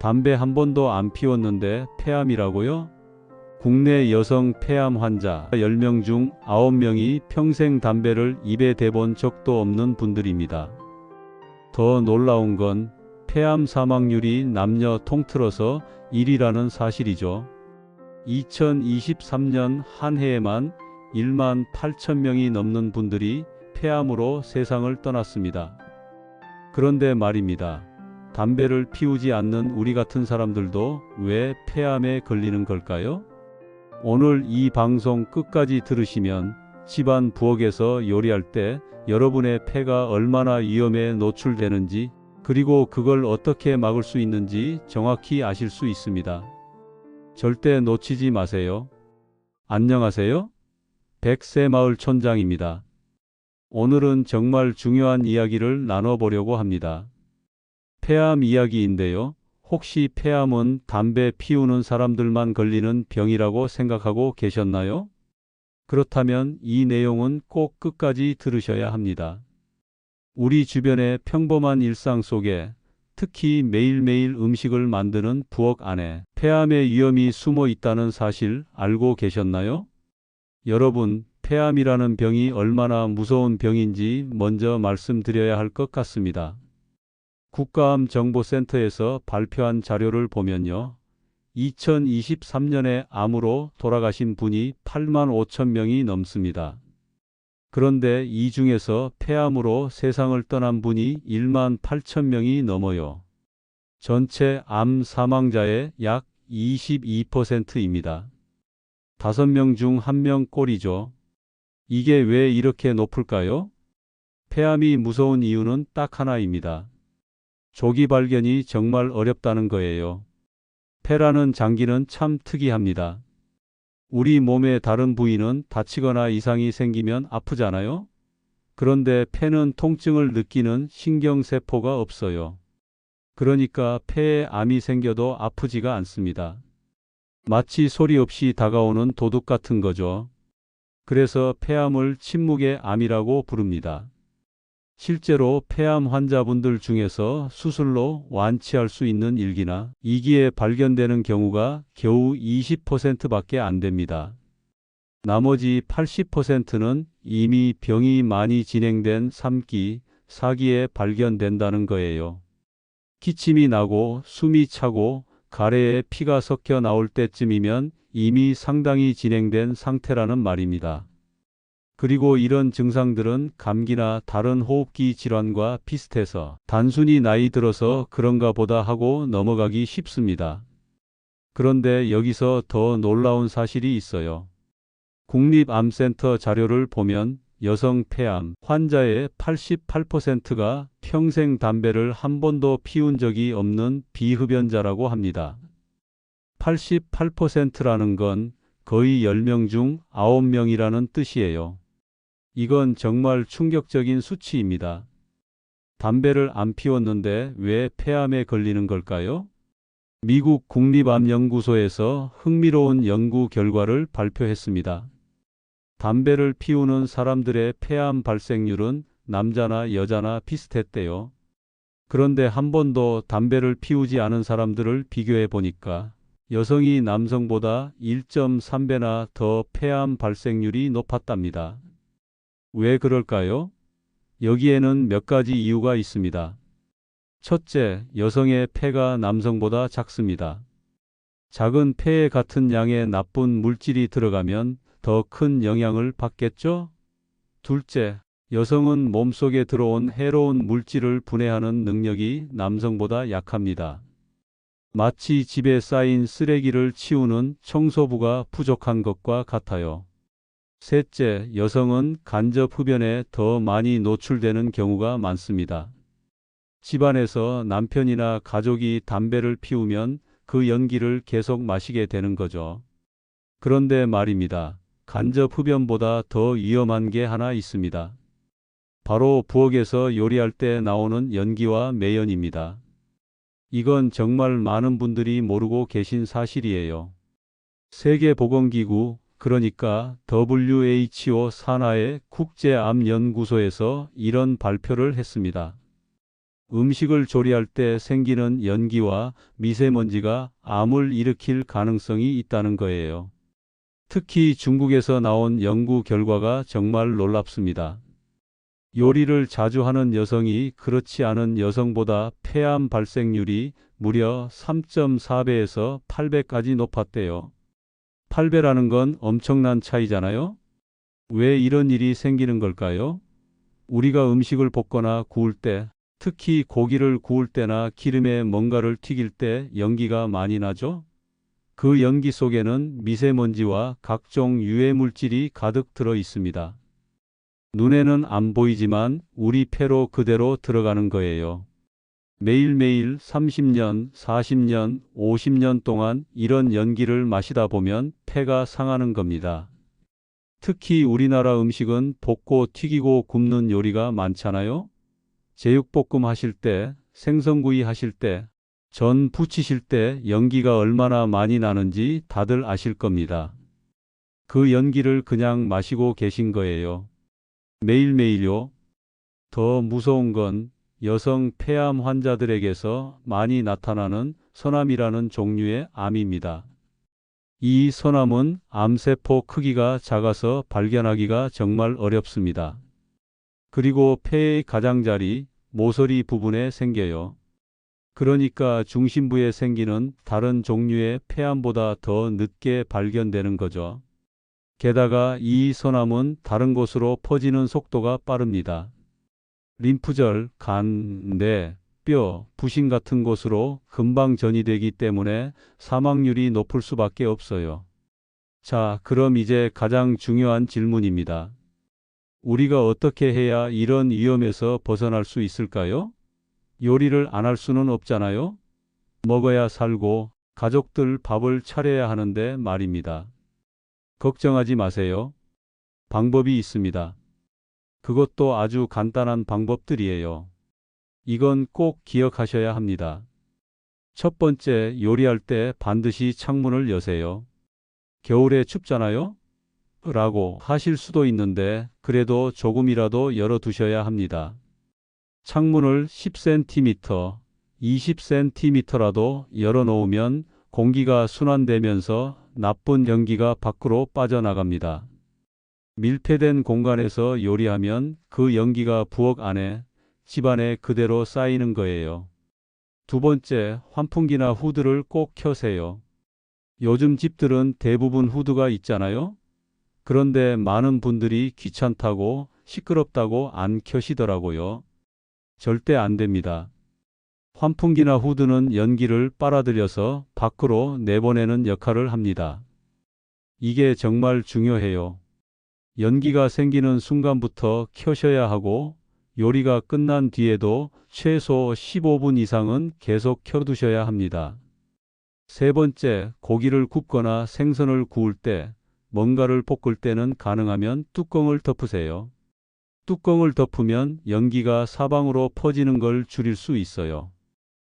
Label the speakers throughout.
Speaker 1: 담배 한 번도 안 피웠는데 폐암이라고요? 국내 여성 폐암 환자 10명 중 9명이 평생 담배를 입에 대본 적도 없는 분들입니다. 더 놀라운 건 폐암 사망률이 남녀 통틀어서 1위라는 사실이죠. 2023년 한 해에만 1만 8천 명이 넘는 분들이 폐암으로 세상을 떠났습니다. 그런데 말입니다. 담배를 피우지 않는 우리 같은 사람들도 왜 폐암에 걸리는 걸까요? 오늘 이 방송 끝까지 들으시면 집안 부엌에서 요리할 때 여러분의 폐가 얼마나 위험에 노출되는지, 그리고 그걸 어떻게 막을 수 있는지 정확히 아실 수 있습니다. 절대 놓치지 마세요. 안녕하세요. 백세마을 촌장입니다. 오늘은 정말 중요한 이야기를 나눠보려고 합니다. 폐암 이야기인데요. 혹시 폐암은 담배 피우는 사람들만 걸리는 병이라고 생각하고 계셨나요? 그렇다면 이 내용은 꼭 끝까지 들으셔야 합니다. 우리 주변의 평범한 일상 속에, 특히 매일매일 음식을 만드는 부엌 안에 폐암의 위험이 숨어 있다는 사실 알고 계셨나요? 여러분, 폐암이라는 병이 얼마나 무서운 병인지 먼저 말씀드려야 할 것 같습니다. 국가암정보센터에서 발표한 자료를 보면요. 2023년에 암으로 돌아가신 분이 8만 5천 명이 넘습니다. 그런데 이 중에서 폐암으로 세상을 떠난 분이 1만 8천 명이 넘어요. 전체 암 사망자의 약 22%입니다. 5명 중 1명 꼴이죠. 이게 왜 이렇게 높을까요? 폐암이 무서운 이유는 딱 하나입니다. 조기 발견이 정말 어렵다는 거예요. 폐라는 장기는 참 특이합니다. 우리 몸의 다른 부위는 다치거나 이상이 생기면 아프잖아요? 그런데 폐는 통증을 느끼는 신경세포가 없어요. 그러니까 폐에 암이 생겨도 아프지가 않습니다. 마치 소리 없이 다가오는 도둑 같은 거죠. 그래서 폐암을 침묵의 암이라고 부릅니다. 실제로 폐암 환자분들 중에서 수술로 완치할 수 있는 1기나 2기에 발견되는 경우가 겨우 20%밖에 안 됩니다. 나머지 80%는 이미 병이 많이 진행된 3기, 4기에 발견된다는 거예요. 기침이 나고 숨이 차고 가래에 피가 섞여 나올 때쯤이면 이미 상당히 진행된 상태라는 말입니다. 그리고 이런 증상들은 감기나 다른 호흡기 질환과 비슷해서 단순히 나이 들어서 그런가 보다 하고 넘어가기 쉽습니다. 그런데 여기서 더 놀라운 사실이 있어요. 국립암센터 자료를 보면 여성 폐암 환자의 88%가 평생 담배를 한 번도 피운 적이 없는 비흡연자라고 합니다. 88%라는 건 거의 10명 중 9명이라는 뜻이에요. 이건 정말 충격적인 수치입니다. 담배를 안 피웠는데 왜 폐암에 걸리는 걸까요? 미국 국립암연구소에서 흥미로운 연구 결과를 발표했습니다. 담배를 피우는 사람들의 폐암 발생률은 남자나 여자나 비슷했대요. 그런데 한 번도 담배를 피우지 않은 사람들을 비교해 보니까 여성이 남성보다 1.3배나 더 폐암 발생률이 높았답니다. 왜 그럴까요? 여기에는 몇 가지 이유가 있습니다. 첫째, 여성의 폐가 남성보다 작습니다. 작은 폐에 같은 양의 나쁜 물질이 들어가면 더 큰 영향을 받겠죠? 둘째, 여성은 몸속에 들어온 해로운 물질을 분해하는 능력이 남성보다 약합니다. 마치 집에 쌓인 쓰레기를 치우는 청소부가 부족한 것과 같아요. 셋째, 여성은 간접 흡연에 더 많이 노출되는 경우가 많습니다. 집안에서 남편이나 가족이 담배를 피우면 그 연기를 계속 마시게 되는 거죠. 그런데 말입니다. 간접 흡연보다 더 위험한 게 하나 있습니다. 바로 부엌에서 요리할 때 나오는 연기와 매연입니다. 이건 정말 많은 분들이 모르고 계신 사실이에요. 세계보건기구, 그러니까 WHO 산하의 국제암연구소에서 이런 발표를 했습니다. 음식을 조리할 때 생기는 연기와 미세먼지가 암을 일으킬 가능성이 있다는 거예요. 특히 중국에서 나온 연구 결과가 정말 놀랍습니다. 요리를 자주 하는 여성이 그렇지 않은 여성보다 폐암 발생률이 무려 3.4배에서 8배까지 높았대요. 8배라는 건 엄청난 차이잖아요? 왜 이런 일이 생기는 걸까요? 우리가 음식을 볶거나 구울 때, 특히 고기를 구울 때나 기름에 뭔가를 튀길 때 연기가 많이 나죠? 그 연기 속에는 미세먼지와 각종 유해 물질이 가득 들어 있습니다. 눈에는 안 보이지만 우리 폐로 그대로 들어가는 거예요. 매일매일 30년, 40년, 50년 동안 이런 연기를 마시다 보면 폐가 상하는 겁니다. 특히 우리나라 음식은 볶고 튀기고 굽는 요리가 많잖아요. 제육볶음 하실 때, 생선구이 하실 때, 전 부치실 때 연기가 얼마나 많이 나는지 다들 아실 겁니다. 그 연기를 그냥 마시고 계신 거예요. 매일매일요. 더 무서운 건 여성 폐암 환자들에게서 많이 나타나는 선암이라는 종류의 암입니다. 이 선암은 암세포 크기가 작아서 발견하기가 정말 어렵습니다. 그리고 폐의 가장자리, 모서리 부분에 생겨요. 그러니까 중심부에 생기는 다른 종류의 폐암보다 더 늦게 발견되는 거죠. 게다가 이 선암은 다른 곳으로 퍼지는 속도가 빠릅니다. 림프절, 간, 뇌, 뼈, 부신 같은 곳으로 금방 전이되기 때문에 사망률이 높을 수밖에 없어요. 자, 그럼 이제 가장 중요한 질문입니다. 우리가 어떻게 해야 이런 위험에서 벗어날 수 있을까요? 요리를 안 할 수는 없잖아요? 먹어야 살고 가족들 밥을 차려야 하는데 말입니다. 걱정하지 마세요. 방법이 있습니다. 그것도 아주 간단한 방법들이에요. 이건 꼭 기억하셔야 합니다. 첫 번째, 요리할 때 반드시 창문을 여세요. 겨울에 춥잖아요? 라고 하실 수도 있는데 그래도 조금이라도 열어두셔야 합니다. 창문을 10cm, 20cm라도 열어놓으면 공기가 순환되면서 나쁜 연기가 밖으로 빠져나갑니다. 밀폐된 공간에서 요리하면 그 연기가 부엌 안에, 집안에 그대로 쌓이는 거예요. 두 번째, 환풍기나 후드를 꼭 켜세요. 요즘 집들은 대부분 후드가 있잖아요? 그런데 많은 분들이 귀찮다고 시끄럽다고 안 켜시더라고요. 절대 안 됩니다. 환풍기나 후드는 연기를 빨아들여서 밖으로 내보내는 역할을 합니다. 이게 정말 중요해요. 연기가 생기는 순간부터 켜셔야 하고 요리가 끝난 뒤에도 최소 15분 이상은 계속 켜두셔야 합니다. 세 번째, 고기를 굽거나 생선을 구울 때, 뭔가를 볶을 때는 가능하면 뚜껑을 덮으세요. 뚜껑을 덮으면 연기가 사방으로 퍼지는 걸 줄일 수 있어요.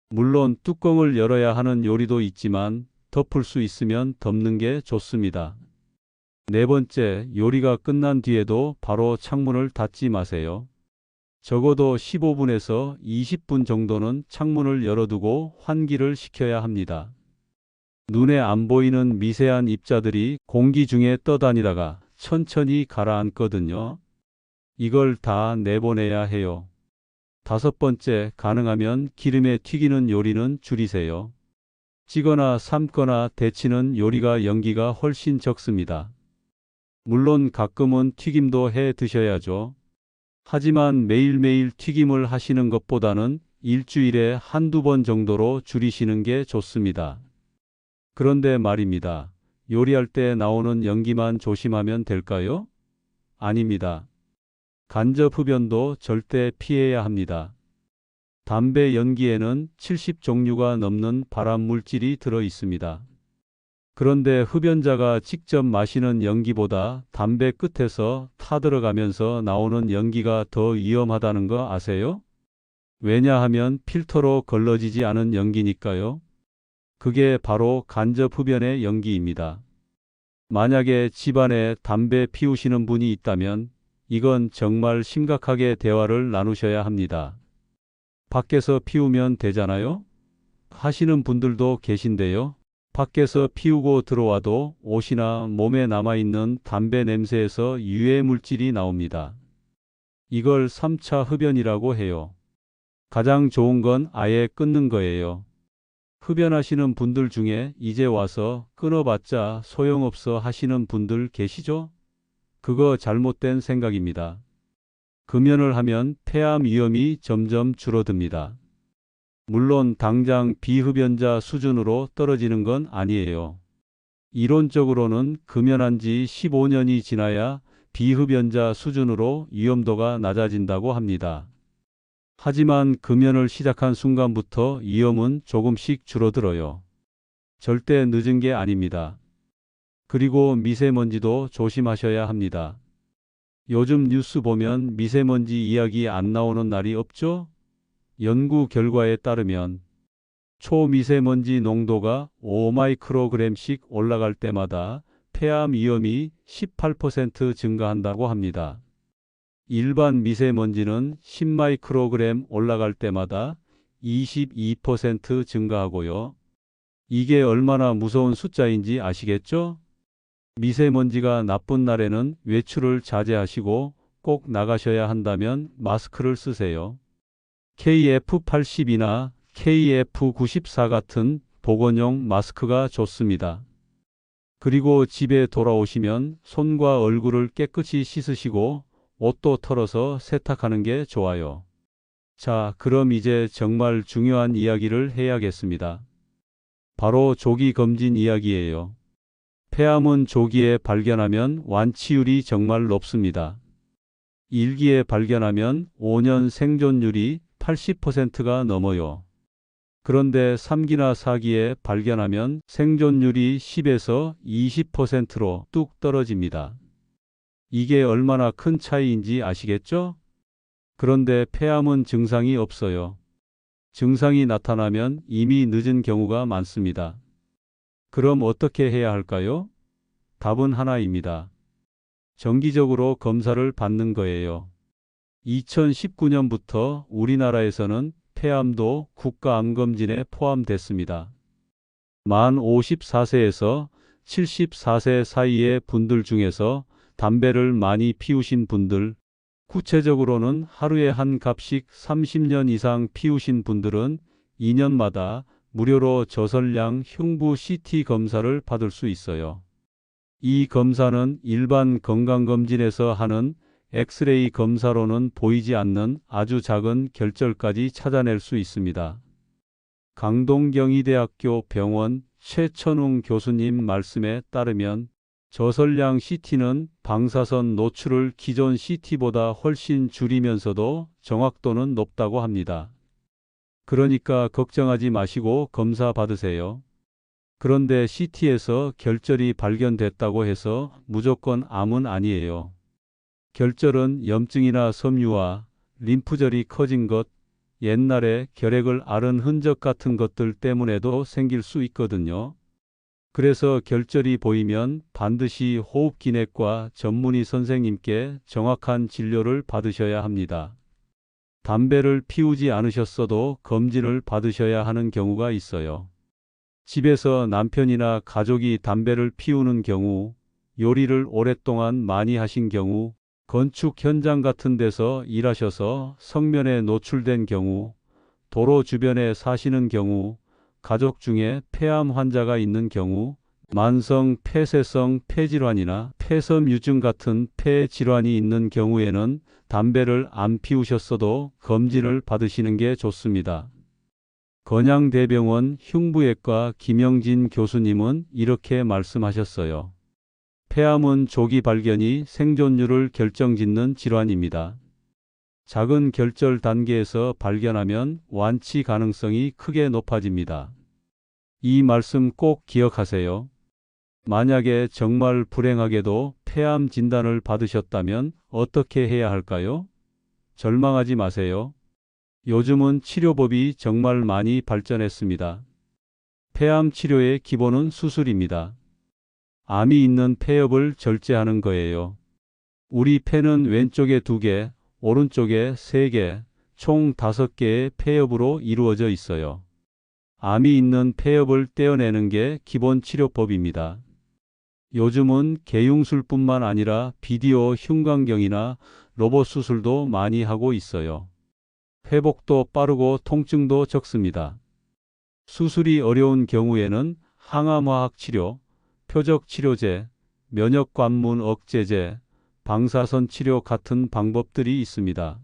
Speaker 1: 물론 뚜껑을 열어야 하는 요리도 있지만 덮을 수 있으면 덮는 게 좋습니다. 네 번째, 요리가 끝난 뒤에도 바로 창문을 닫지 마세요. 적어도 15분에서 20분 정도는 창문을 열어두고 환기를 시켜야 합니다. 눈에 안 보이는 미세한 입자들이 공기 중에 떠다니다가 천천히 가라앉거든요. 이걸 다 내보내야 해요. 다섯 번째, 가능하면 기름에 튀기는 요리는 줄이세요. 찌거나 삶거나 데치는 요리가 연기가 훨씬 적습니다. 물론 가끔은 튀김도 해 드셔야죠. 하지만 매일매일 튀김을 하시는 것보다는 일주일에 한두 번 정도로 줄이시는 게 좋습니다. 그런데 말입니다. 요리할 때 나오는 연기만 조심하면 될까요? 아닙니다. 간접 흡연도 절대 피해야 합니다. 담배 연기에는 70종류가 넘는 발암 물질이 들어 있습니다. 그런데 흡연자가 직접 마시는 연기보다 담배 끝에서 타들어가면서 나오는 연기가 더 위험하다는 거 아세요? 왜냐하면 필터로 걸러지지 않은 연기니까요. 그게 바로 간접 흡연의 연기입니다. 만약에 집안에 담배 피우시는 분이 있다면 이건 정말 심각하게 대화를 나누셔야 합니다. 밖에서 피우면 되잖아요? 하시는 분들도 계신데요. 밖에서 피우고 들어와도 옷이나 몸에 남아있는 담배 냄새에서 유해 물질이 나옵니다. 이걸 3차 흡연이라고 해요. 가장 좋은 건 아예 끊는 거예요. 흡연하시는 분들 중에 이제 와서 끊어봤자 소용없어 하시는 분들 계시죠? 그거 잘못된 생각입니다. 금연을 하면 폐암 위험이 점점 줄어듭니다. 물론 당장 비흡연자 수준으로 떨어지는 건 아니에요. 이론적으로는 금연한 지 15년이 지나야 비흡연자 수준으로 위험도가 낮아진다고 합니다. 하지만 금연을 시작한 순간부터 위험은 조금씩 줄어들어요. 절대 늦은 게 아닙니다. 그리고 미세먼지도 조심하셔야 합니다. 요즘 뉴스 보면 미세먼지 이야기 안 나오는 날이 없죠? 연구 결과에 따르면 초미세먼지 농도가 5마이크로그램씩 올라갈 때마다 폐암 위험이 18% 증가한다고 합니다. 일반 미세먼지는 10마이크로그램 올라갈 때마다 22% 증가하고요. 이게 얼마나 무서운 숫자인지 아시겠죠? 미세먼지가 나쁜 날에는 외출을 자제하시고 꼭 나가셔야 한다면 마스크를 쓰세요. KF82나 KF94 같은 보건용 마스크가 좋습니다. 그리고 집에 돌아오시면 손과 얼굴을 깨끗이 씻으시고 옷도 털어서 세탁하는 게 좋아요. 자, 그럼 이제 정말 중요한 이야기를 해야겠습니다. 바로 조기 검진 이야기예요. 폐암은 조기에 발견하면 완치율이 정말 높습니다. 1기에 발견하면 5년 생존율이 80%가 넘어요. 그런데 3기나 4기에 발견하면 생존율이 10에서 20%로 뚝 떨어집니다. 이게 얼마나 큰 차이인지 아시겠죠? 그런데 폐암은 증상이 없어요. 증상이 나타나면 이미 늦은 경우가 많습니다. 그럼 어떻게 해야 할까요? 답은 하나입니다. 정기적으로 검사를 받는 거예요. 2019년부터 우리나라에서는 폐암도 국가암검진에 포함됐습니다. 만 54세에서 74세 사이의 분들 중에서 담배를 많이 피우신 분들, 구체적으로는 하루에 한 갑씩 30년 이상 피우신 분들은 2년마다 무료로 저설량 흉부 CT 검사를 받을 수 있어요. 이 검사는 일반 건강검진에서 하는 엑스레이 검사로는 보이지 않는 아주 작은 결절까지 찾아낼 수 있습니다. 강동경희대학교 병원 최천웅 교수님 말씀에 따르면 저설량 CT는 방사선 노출을 기존 CT보다 훨씬 줄이면서도 정확도는 높다고 합니다. 그러니까 걱정하지 마시고 검사 받으세요. 그런데 CT에서 결절이 발견됐다고 해서 무조건 암은 아니에요. 결절은 염증이나 섬유화, 림프절이 커진 것, 옛날에 결핵을 앓은 흔적 같은 것들 때문에도 생길 수 있거든요. 그래서 결절이 보이면 반드시 호흡기내과 전문의 선생님께 정확한 진료를 받으셔야 합니다. 담배를 피우지 않으셨어도 검진을 받으셔야 하는 경우가 있어요. 집에서 남편이나 가족이 담배를 피우는 경우, 요리를 오랫동안 많이 하신 경우, 건축 현장 같은 데서 일하셔서 성면에 노출된 경우, 도로 주변에 사시는 경우, 가족 중에 폐암 환자가 있는 경우, 만성 폐쇄성 폐질환이나 폐섬유증 같은 폐질환이 있는 경우에는 담배를 안 피우셨어도 검진을 받으시는 게 좋습니다. 건양대병원 흉부외과 김영진 교수님은 이렇게 말씀하셨어요. 폐암은 조기 발견이 생존율을 결정짓는 질환입니다. 작은 결절 단계에서 발견하면 완치 가능성이 크게 높아집니다. 이 말씀 꼭 기억하세요. 만약에 정말 불행하게도 폐암 진단을 받으셨다면 어떻게 해야 할까요? 절망하지 마세요. 요즘은 치료법이 정말 많이 발전했습니다. 폐암 치료의 기본은 수술입니다. 암이 있는 폐엽을 절제하는 거예요. 우리 폐는 왼쪽에 2개, 오른쪽에 3개, 총 5개의 폐엽으로 이루어져 있어요. 암이 있는 폐엽을 떼어내는 게 기본 치료법입니다. 요즘은 개용술뿐만 아니라 비디오 흉곽경이나 로봇 수술도 많이 하고 있어요. 회복도 빠르고 통증도 적습니다. 수술이 어려운 경우에는 항암화학 치료, 표적 치료제, 면역관문 억제제, 방사선 치료 같은 방법들이 있습니다.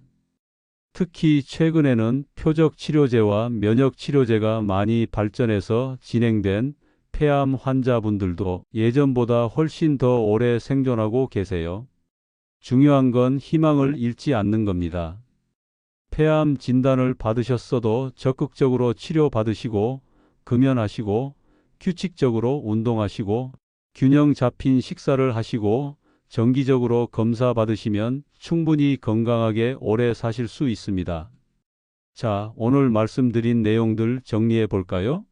Speaker 1: 특히 최근에는 표적 치료제와 면역 치료제가 많이 발전해서 진행된 폐암 환자분들도 예전보다 훨씬 더 오래 생존하고 계세요. 중요한 건 희망을 잃지 않는 겁니다. 폐암 진단을 받으셨어도 적극적으로 치료받으시고, 금연하시고, 규칙적으로 운동하시고, 균형 잡힌 식사를 하시고, 정기적으로 검사 받으시면 충분히 건강하게 오래 사실 수 있습니다. 자, 오늘 말씀드린 내용들 정리해 볼까요?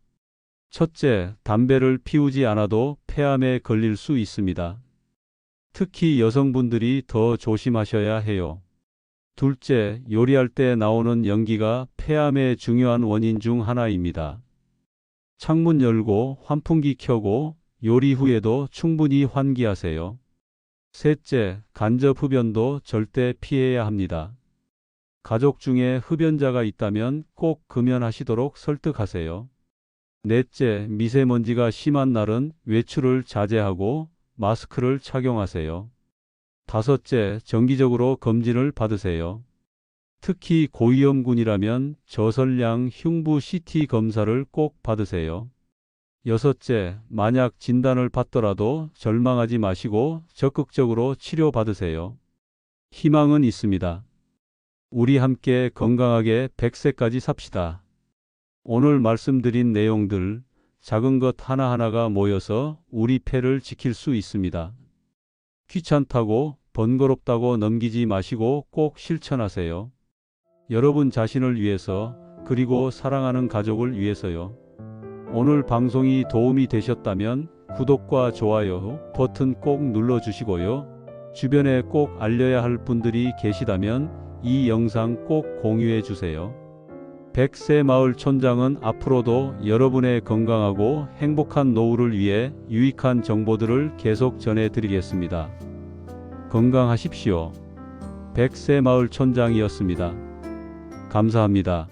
Speaker 1: 첫째, 담배를 피우지 않아도 폐암에 걸릴 수 있습니다. 특히 여성분들이 더 조심하셔야 해요. 둘째, 요리할 때 나오는 연기가 폐암의 중요한 원인 중 하나입니다. 창문 열고 환풍기 켜고 요리 후에도 충분히 환기하세요. 셋째, 간접 흡연도 절대 피해야 합니다. 가족 중에 흡연자가 있다면 꼭 금연하시도록 설득하세요. 넷째, 미세먼지가 심한 날은 외출을 자제하고 마스크를 착용하세요. 다섯째, 정기적으로 검진을 받으세요. 특히 고위험군이라면 저설량 흉부 CT 검사를 꼭 받으세요. 여섯째, 만약 진단을 받더라도 절망하지 마시고 적극적으로 치료받으세요. 희망은 있습니다. 우리 함께 건강하게 100세까지 삽시다. 오늘 말씀드린 내용들, 작은 것 하나하나가 모여서 우리 폐를 지킬 수 있습니다. 귀찮다고 번거롭다고 넘기지 마시고 꼭 실천하세요. 여러분 자신을 위해서, 그리고 사랑하는 가족을 위해서요. 오늘 방송이 도움이 되셨다면 구독과 좋아요 버튼 꼭 눌러주시고요. 주변에 꼭 알려야 할 분들이 계시다면 이 영상 꼭 공유해 주세요. 100세 마을 촌장은 앞으로도 여러분의 건강하고 행복한 노후를 위해 유익한 정보들을 계속 전해드리겠습니다. 건강하십시오. 100세 마을 촌장이었습니다. 감사합니다.